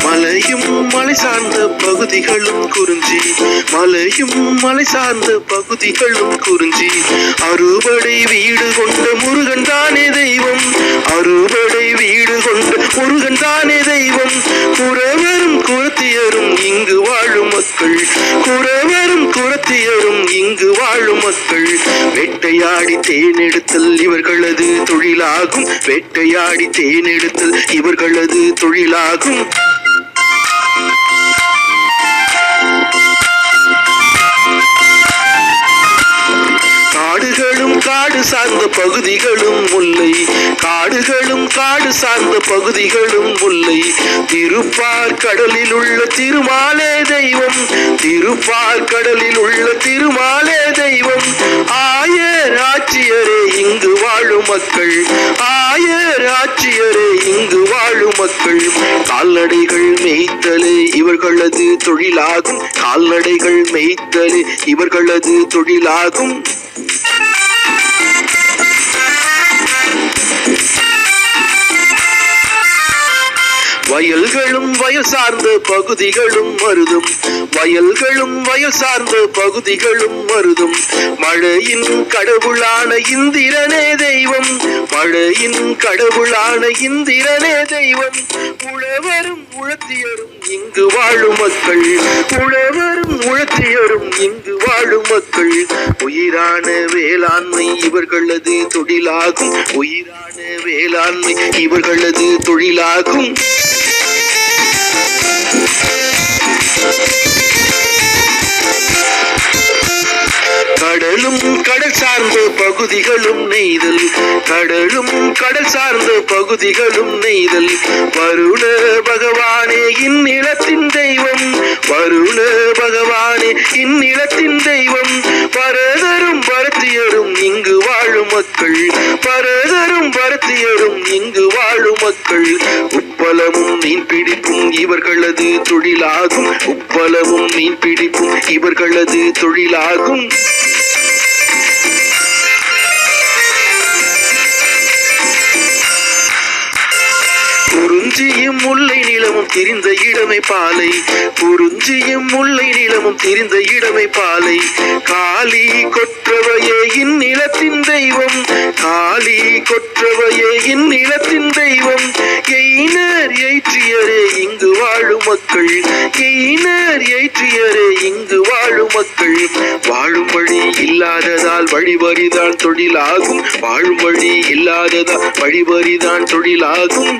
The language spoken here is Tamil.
மலையும் மலை சார்ந்த பகுதிகளும் குறிஞ்சி, மலையும் மலை சார்ந்த பகுதிகளும் குறிஞ்சி. அறுபடை வீடு கொண்ட முருகன் தானே தெய்வம், அறுபடை வீடு கொண்ட முருகன் தானே தெய்வம். குறவரும் குறத்தியரும் இங்கு வாழும் மக்கள், குறவரும் குறத்தியரும் இங்கு வாழும் மக்கள். வேட்டையாடி தேனெடுத்தல் இவர்களது தொழிலாகும், வேட்டையாடி தேனெடுத்தல் இவர்களது தொழிலாகும். காடுகளும் காடு சார்ந்த பகுதிகளும் முல்லை, காடுகளும் காடு சார்ந்த பகுதிகளும் முல்லை. திருப்பார் கடலில் உள்ள திருமாலே தெய்வம், திருப்பார் கடலில் உள்ள திருமாலே தெய்வம். ஆயர் ஆட்சியரே இங்கு வாழும் மக்கள், ஆயர் ஆட்சியரே இங்கு வாழும் மக்கள். கால்நடைகள் மேய்த்தலே இவர்களது தொழிலாகும், கால்நடைகள் மேய்த்தலே இவர்களது தொழிலாகும். வயல்களும் வயல் சார்ந்த பகுதிகளும் மருதும், வயல்களும் வயல் சார்ந்த பகுதிகளும் மருதும். மழையின் கடவுளான இந்திரனே தெய்வம், மழையின் கடவுளான இந்திரனே தெய்வம். உழவரும் உழத்தியரும் இங்கு வாழும் மக்கள், உழவரும் உழத்தியரும் இங்கு வாழும் மக்கள். உயிரான வேளாண்மை இவர்களது தொழிலாகும், உயிரான வேளாண்மை இவர்களது தொழிலாகும். கடலும் கடல் சார்ந்த பகுதிகளும் நெய்தல், கடலும் கடல் சார்ந்த பகுதிகளும் நெய்தல். வருண பகவானே இந்நிலத்தின் தெய்வம், வருண பகவானே இந்நிலத்தின் தெய்வம். பரதரும் பரத்தியரும் இங்கு வாழும் மக்கள், பரதரும் பரத்தியரும் இங்கு வாழும் மக்கள். உப்பளமும் மீன் பிடிப்பும் இவர்களது தொழிலாகும், உப்பளமும் மீன் பிடிப்பும் இவர்களது தொழிலாகும். குறிஞ்சியும் முல்லை நிலமும் திரிந்த இடமை பாலை, குறிஞ்சியும் முல்லை நிலமும் திரிந்த இடமை பாலை. காளி கொற்றவையே இந்நிலத்தின் தெய்வம், காளி கொற்றவையே இந்நிலத்தின் தெய்வம். எயினர் ஏற்றியரே இங்கு வாழும் மக்கள், எயினர் ஏற்றியரே இங்கு வாழும் மக்கள். வாழும் வழி இல்லாததால் வழிவரிதான் தொழிலாகும், வாழும் வழி இல்லாததால் வழிவரிதான் தொழிலாகும்.